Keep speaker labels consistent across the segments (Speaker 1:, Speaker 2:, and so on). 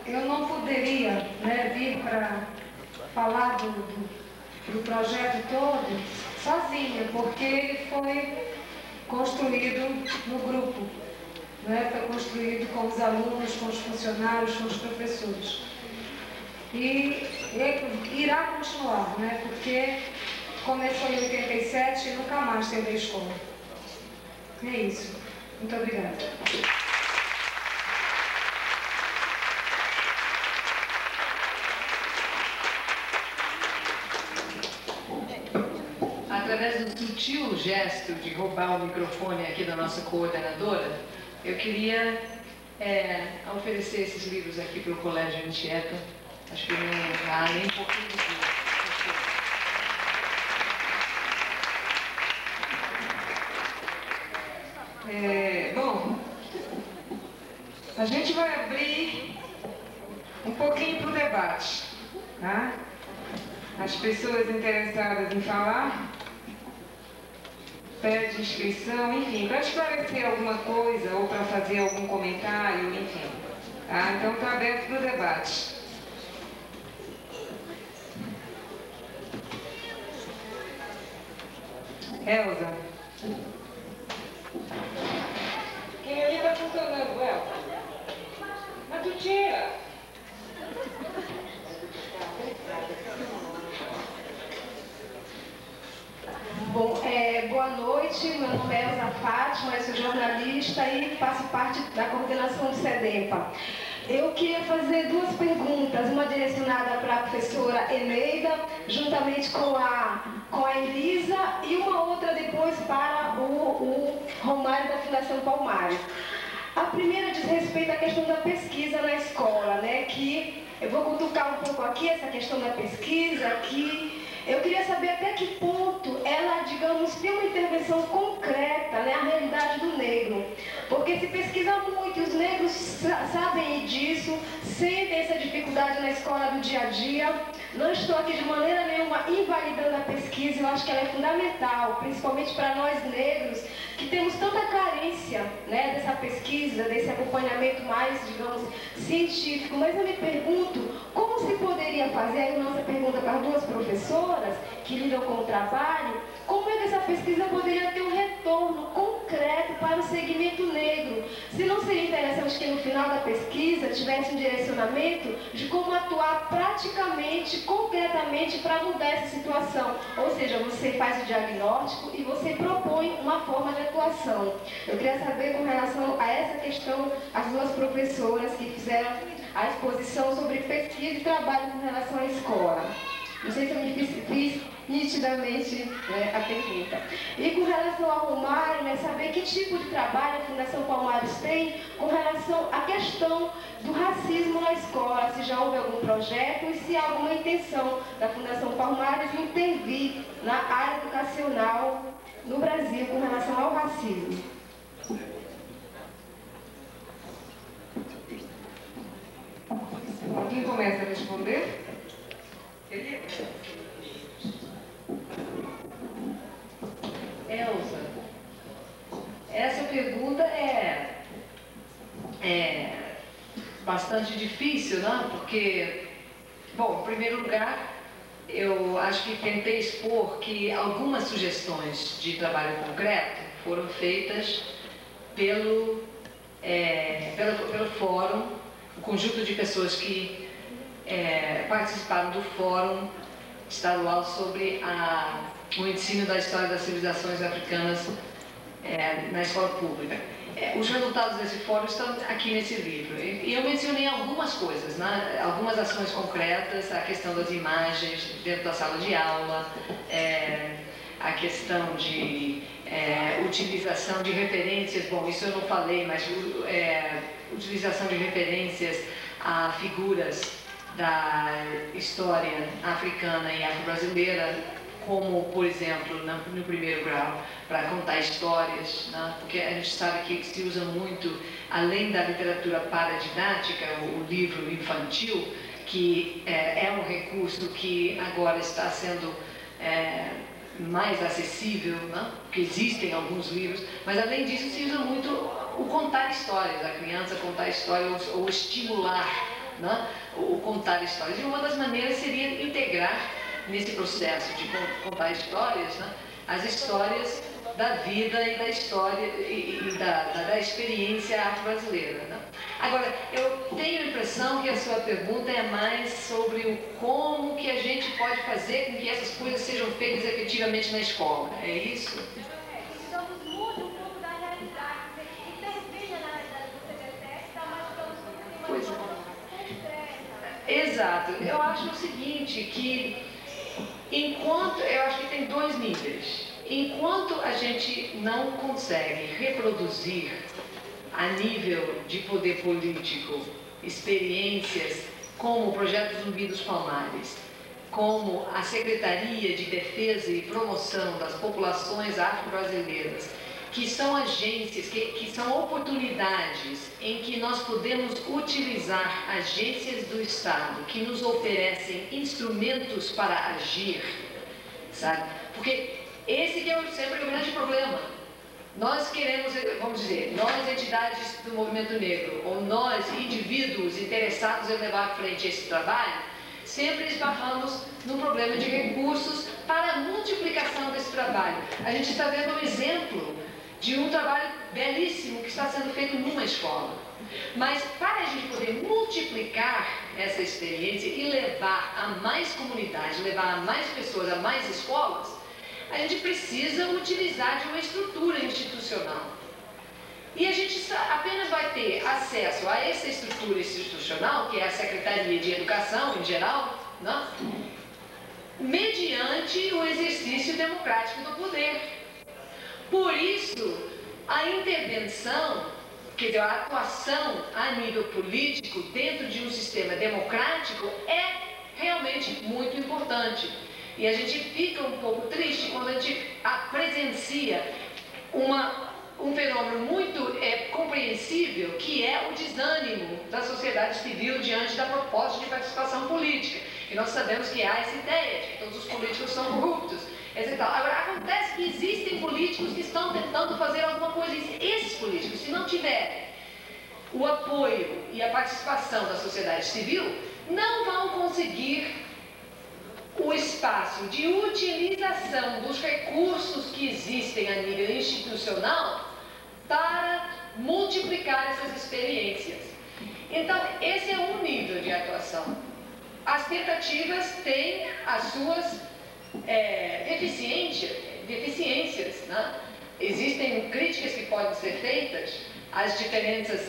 Speaker 1: Eu não poderia, vir para falar do projeto todo sozinha, porque ele foi construído no grupo, foi construído com os alunos, com os funcionários, com os professores. E ele irá continuar, porque começou em 87 e nunca mais teve a escola. É isso. Muito obrigada.
Speaker 2: Através do sutil gesto de roubar o microfone aqui da nossa coordenadora, eu queria oferecer esses livros aqui para o Colégio Anchieta. Acho que não há nem um pouquinho de dúvida. Bom, a gente vai abrir um pouquinho para o debate, tá? As pessoas interessadas em falar, pede inscrição, enfim, para esclarecer alguma coisa ou para fazer algum comentário, enfim. Tá? Então está aberto para o debate. Elza. Quem ali está funcionando, Elza? Mas tu tira.
Speaker 3: Bom, boa noite, meu nome é Elza Fátima, eu sou jornalista e faço parte da coordenação do SEDEMPA. Eu queria fazer duas perguntas, uma direcionada para a professora Eneida, juntamente com a Elisa, e uma outra depois para o Romário da Fundação Palmares. A primeira diz respeito à questão da pesquisa na escola, que eu vou cutucar um pouco aqui essa questão da pesquisa, que eu queria saber até que ponto ela, digamos, tem uma intervenção concreta, à realidade do negro. Porque se pesquisa muito, e os negros sabem disso, sentem essa dificuldade na escola do dia a dia. Não estou aqui de maneira nenhuma invalidando a pesquisa, eu acho que ela é fundamental, principalmente para nós negros, que temos tanta carência dessa pesquisa, desse acompanhamento mais, digamos, científico. Mas eu me pergunto, como se poderia fazer, com as duas professoras que lidam com o trabalho, como é que essa pesquisa poderia ter um retorno concreto para o segmento negro? Se não seria interessante que no final da pesquisa tivesse um direcionamento de como atuar praticamente, concretamente para mudar essa situação. Ou seja, você faz o diagnóstico e você propõe uma forma de atuação. Eu queria saber com relação a essa questão, as duas professoras que fizeram a exposição sobre pesquisa e trabalho com relação à escola. Não sei se eu me fiz nitidamente, né, a pergunta. E com relação ao Romário, né, saber que tipo de trabalho a Fundação Palmares tem com relação à questão do racismo na escola, se já houve algum projeto e se há alguma intenção da Fundação Palmares intervir na área educacional no Brasil com relação ao racismo.
Speaker 1: Quem começa a responder?
Speaker 2: Elza, essa pergunta é bastante difícil, né? Porque, bom, em primeiro lugar, eu acho que tentei expor que algumas sugestões de trabalho concreto foram feitas pelo fórum, o conjunto de pessoas que participaram do Fórum Estadual sobre o ensino da história das civilizações africanas na escola pública. Os resultados desse fórum estão aqui nesse livro. E eu mencionei algumas coisas, né? Algumas ações concretas, a questão das imagens dentro da sala de aula, a questão de utilização de referências, bom, isso eu não falei, mas utilização de referências a figuras da história africana e afro-brasileira, como, por exemplo, no primeiro grau, para contar histórias, né? Porque a gente sabe que se usa muito, além da literatura paradidática, o livro infantil, que é um recurso que agora está sendo mais acessível, né? Porque existem alguns livros, mas além disso se usa muito o contar histórias, a criança contar histórias ou estimular, né? O contar histórias. E uma das maneiras seria integrar nesse processo de contar histórias, né, as histórias da vida e da história e da experiência afro-brasileira, né? Agora, eu tenho a impressão que a sua pergunta é mais sobre o como que a gente pode fazer com que essas coisas sejam feitas efetivamente na escola. É isso? Pois é. Exato. Eu acho o seguinte, que eu acho que tem dois níveis. Enquanto a gente não consegue reproduzir a nível de poder político experiências como o Projeto Zumbi dos Palmares, como a Secretaria de Defesa e Promoção das Populações Afro-Brasileiras, que são agências, que são oportunidades em que nós podemos utilizar agências do Estado que nos oferecem instrumentos para agir, sabe? Porque esse que é sempre o grande problema. Nós queremos, vamos dizer, nós entidades do movimento negro, ou nós indivíduos interessados em levar à frente esse trabalho, sempre esbarramos no problema de recursos para a multiplicação desse trabalho. A gente está vendo um exemplo de um trabalho belíssimo que está sendo feito numa escola. Mas para a gente poder multiplicar essa experiência e levar a mais comunidades, levar a mais pessoas, a mais escolas, a gente precisa utilizar de uma estrutura institucional. E a gente apenas vai ter acesso a essa estrutura institucional, que é a Secretaria de Educação em geral, né? Mediante o exercício democrático do poder. Por isso, a intervenção, quer dizer, a atuação a nível político dentro de um sistema democrático é realmente muito importante. E a gente fica um pouco triste quando a gente presencia um fenômeno muito compreensível, que é o desânimo da sociedade civil diante da proposta de participação política. E nós sabemos que há essa ideia de que todos os políticos são corruptos. Agora, acontece que existem políticos que estão tentando fazer alguma coisa. Esses políticos, se não tiverem o apoio e a participação da sociedade civil, não vão conseguir fase de utilização dos recursos que existem a nível institucional para multiplicar essas experiências. Então, esse é um nível de atuação. As tentativas têm as suas deficiências, né? Existem críticas que podem ser feitas às diferentes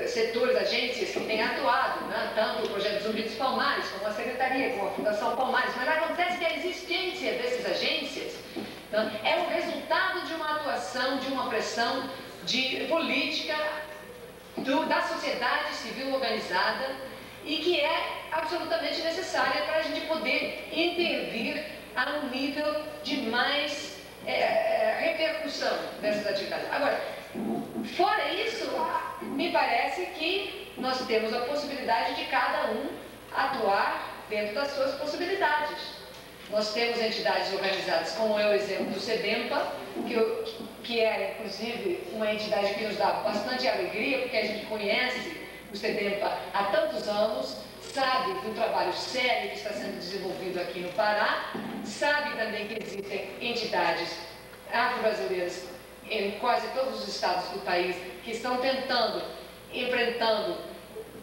Speaker 2: setores, agências que têm atuado, né? Tanto o Projeto Zumbi dos Palmares, como a Secretaria, como a Fundação Palmares, mas acontece que a existência dessas agências, né, é o resultado de uma atuação, de uma pressão de política da sociedade civil organizada e que é absolutamente necessária para a gente poder intervir a um nível de mais repercussão dessas atividades. Agora, fora isso, me parece que nós temos a possibilidade de cada um atuar dentro das suas possibilidades. Nós temos entidades organizadas, como é o exemplo do SEDEMPA, que é, inclusive, uma entidade que nos dá bastante alegria, porque a gente conhece o SEDEMPA há tantos anos, sabe do trabalho sério que está sendo desenvolvido aqui no Pará, sabe também que existem entidades afro-brasileiras em quase todos os estados do país que estão enfrentando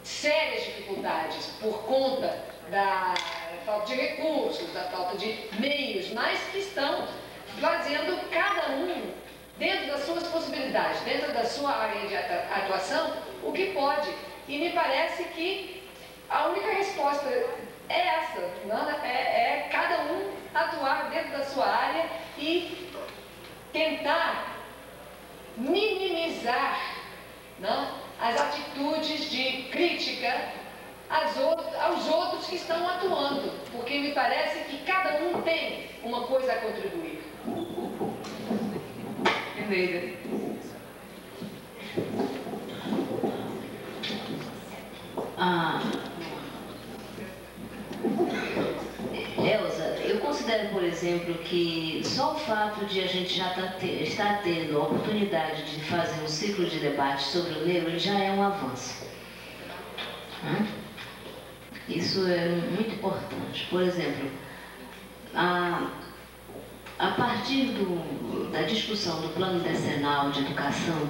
Speaker 2: sérias dificuldades por conta da falta de recursos, da falta de meios, mas que estão fazendo cada um, dentro das suas possibilidades, dentro da sua área de atuação, o que pode. E me parece que a única resposta é essa, é cada um atuar dentro da sua área e tentar minimizar, né, as atitudes de crítica aos outros que estão atuando, porque me parece que cada um tem uma coisa a contribuir.
Speaker 4: Neida.
Speaker 5: Elza, eu considero, por exemplo, que só o fato de a gente já estar tendo a oportunidade de fazer um ciclo de debate sobre o negro, ele já é um avanço. Isso é muito importante. Por exemplo, a partir da discussão do Plano Decenal de Educação,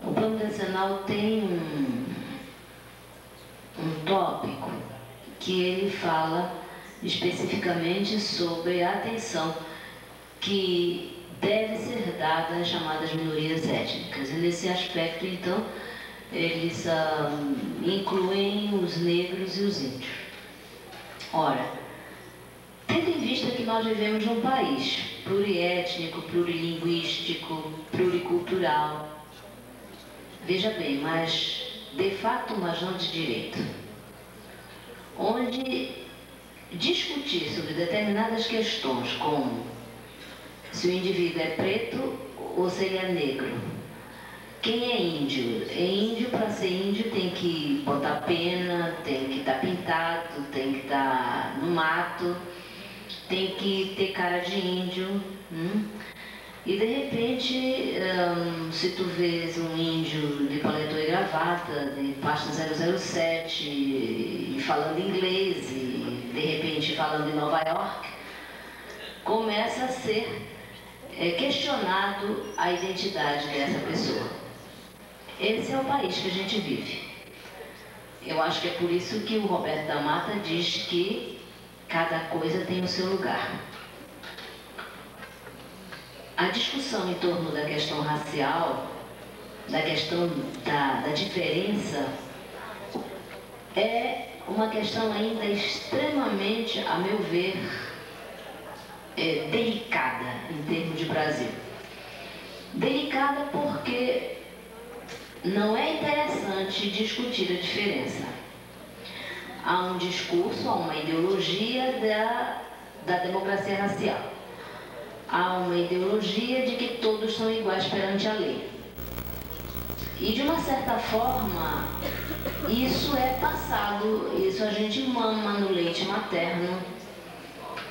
Speaker 5: o Plano Decenal tem um tópico que ele fala especificamente sobre a atenção que deve ser dada às chamadas minorias étnicas. E nesse aspecto, então, eles incluem os negros e os índios. Ora, tendo em vista que nós vivemos num país pluriétnico, plurilinguístico, pluricultural, veja bem, mas de fato mas não de direito, onde discutir sobre determinadas questões, como se o indivíduo é preto ou se ele é negro, quem é índio? É índio, para ser índio tem que botar pena, tem que estar pintado, tem que estar no mato, tem que ter cara de índio. E de repente, se tu vês um índio de paletó e gravata, de pasta 007, e falando inglês, e de repente falando em Nova York, começa a ser questionado a identidade dessa pessoa. Esse é o país que a gente vive. Eu acho que é por isso que o Roberto da Mata diz que cada coisa tem o seu lugar. A discussão em torno da questão racial, da questão da diferença, é uma questão ainda extremamente, a meu ver, delicada em termos de Brasil. Delicada porque não é interessante discutir a diferença. Há um discurso, há uma ideologia da democracia racial. Há uma ideologia de que todos são iguais perante a lei. E de uma certa forma, isso é passado, isso a gente mama no leite materno.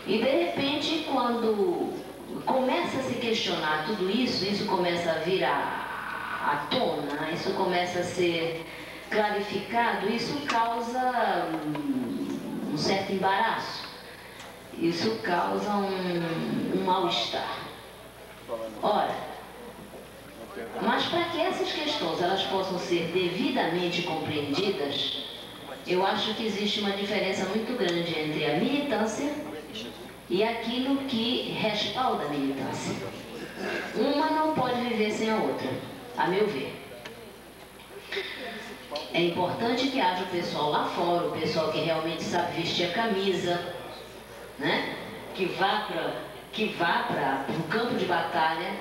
Speaker 5: E de repente, quando começa a se questionar tudo isso, isso começa a vir à tona, isso começa a ser clarificado, isso causa um certo embaraço. isso causa um mal-estar. Ora, mas para que essas questões elas possam ser devidamente compreendidas, eu acho que existe uma diferença muito grande entre a militância e aquilo que respalda a militância. Uma não pode viver sem a outra, a meu ver. É importante que haja o pessoal lá fora, o pessoal que realmente sabe vestir a camisa, né? que vá para o campo de batalha,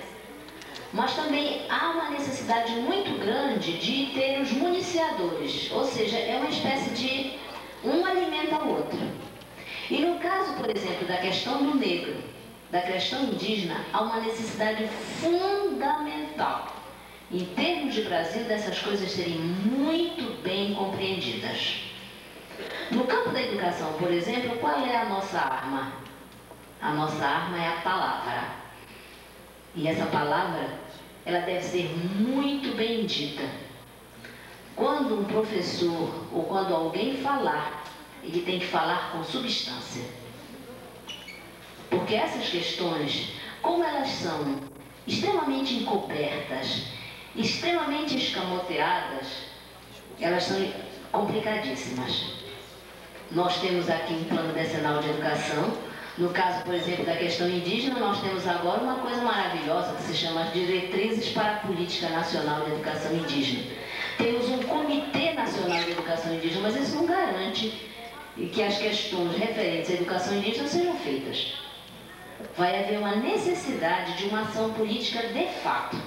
Speaker 5: mas também há uma necessidade muito grande de ter os municiadores, ou seja, é uma espécie de um alimenta o outro. E no caso, por exemplo, da questão do negro, da questão indígena, há uma necessidade fundamental, em termos de Brasil, dessas coisas serem muito bem compreendidas. No campo da educação, por exemplo, qual é a nossa arma? A nossa arma é a palavra. E essa palavra, ela deve ser muito bem dita. Quando um professor ou quando alguém falar, ele tem que falar com substância. Porque essas questões, como elas são extremamente encobertas, extremamente escamoteadas, elas são complicadíssimas. Nós temos aqui um plano decenal de educação. No caso, por exemplo, da questão indígena, nós temos agora uma coisa maravilhosa que se chama as Diretrizes para a Política Nacional de Educação Indígena. Temos um Comitê Nacional de Educação Indígena, mas isso não garante que as questões referentes à educação indígena sejam feitas. Vai haver uma necessidade de uma ação política de fato.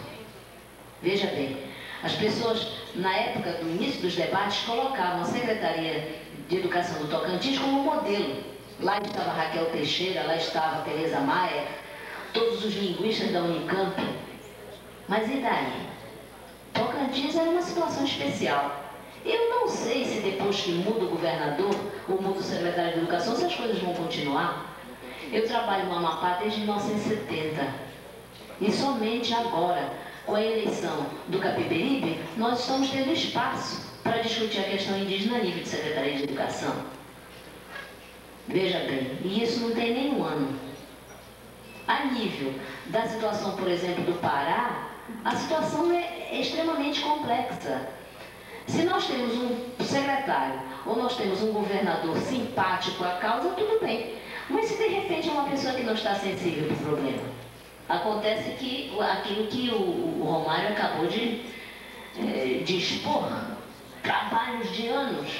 Speaker 5: Veja bem, as pessoas, na época do início dos debates, colocavam a Secretaria de Educação do Tocantins como modelo. Lá estava Raquel Teixeira, lá estava Tereza Maia, todos os linguistas da Unicamp. Mas e daí? Tocantins era uma situação especial. Eu não sei se depois que muda o governador ou muda o secretário de Educação, se as coisas vão continuar. Eu trabalho no Amapá desde 1970. E somente agora, com a eleição do Capiberibe, nós estamos tendo espaço para discutir a questão indígena a nível de Secretaria de Educação. Veja bem, e isso não tem nem um ano. A nível da situação, por exemplo, do Pará, a situação é extremamente complexa. Se nós temos um secretário ou nós temos um governador simpático à causa, tudo bem. Mas se de repente é uma pessoa que não está sensível para o problema, acontece que aquilo que o Romário acabou de expor, trabalhos de anos,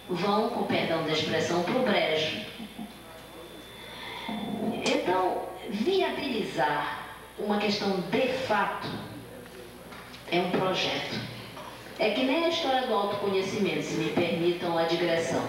Speaker 5: vão, com perdão da expressão, para o brejo. Então, viabilizar uma questão de fato é um projeto. É que nem a história do autoconhecimento, se me permitam a digressão.